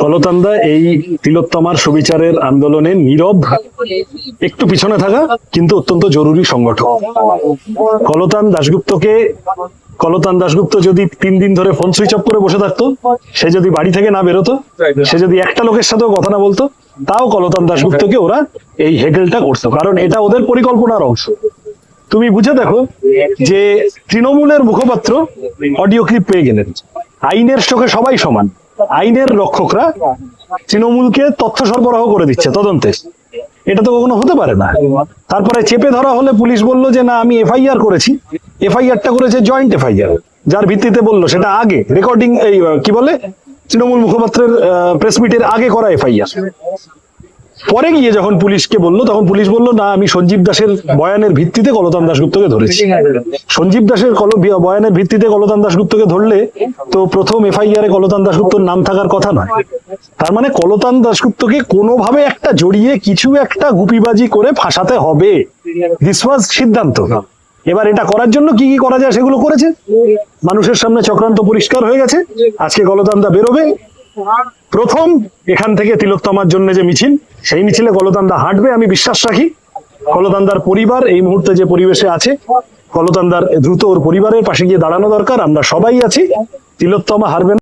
কলতান্দা এই তিলোত্তমার সুবিচারের আন্দোলনে নীরব, একটু পিছনে থাকা কিন্তু অত্যন্ত জরুরি সংগঠন। কলতান দাশগুপ্ত যদি 3 দিন ধরে ফোন সুইচ অফ করে বসে থাকতো, সে যদি বাড়ি থেকে না বেরোতো, সে যদি একটা লোকের সাথেও কথা না বলতো, তাও কলতান দাশগুপ্তকে ওরা এই হেগেলটা করতো, কারণ এটা ওদের পরিকল্পনার অংশ। তুমি বুঝে দেখো যে তৃণমূলের মুখপাত্র অডিও ক্লিপ পেয়ে গেলেন। আইনের চোখে সবাই সমান, আইনের রক্ষকরা তৃণমূলকে তথ্য সরবরাহ করে দিচ্ছে তদন্তে। এটা তো কখনো হতে পারে না। তারপরে চেপে ধরা হলে পুলিশ বলল যে না, আমি এফআইআর করেছি। এফআইআরটা করেছে জয়েন্ট এফআইআর, যার ভিত্তিতে বললো সেটা আগে রেকর্ডিং, এই কি বলে, তৃণমূল মুখপাত্রের প্রেস মিটের আগে করা এফআইআর। পরে গিয়ে যখন পুলিশকে বললো, তখন পুলিশ বললো না, আমি সঞ্জীব দাসের বয়ানের ভিত্তিতে কলতান দাশগুপ্তকে ধরেছি। সঞ্জীব দাসের বয়ানের ভিত্তিতে কলতান দাশগুপ্তকে ধরলে তো প্রথম এফআইআর এ কলতান দাশগুপ্তর নাম থাকার কথা নয়। তার মানে কলতান দাশগুপ্তকে কোনোভাবে একটা জড়িয়ে কিছু একটা গুপিবাজি করে ফাঁসাতে হবে, দিস ওয়াজ সিদ্ধান্ত। এবার এটা করার জন্য কি কি করা যায় সেগুলো করেছে। মানুষের সামনে চক্রান্ত পরিষ্কার হয়ে গেছে। আজকে কলতান্দা বেরোবে। প্রথম এখান থেকে তিলোত্তমার জন্য যে মিছিল, সেই মিছিলে কলতান্দা হাঁটবে, আমি বিশ্বাস রাখি। কলতান্দার পরিবার এই মুহূর্তে যে পরিবেশে আছে, কলতান্দার দ্রুত ওর পরিবারের পাশে গিয়ে দাঁড়ানো দরকার। আমরা সবাই আছি। তিলোত্তমা হারবে না।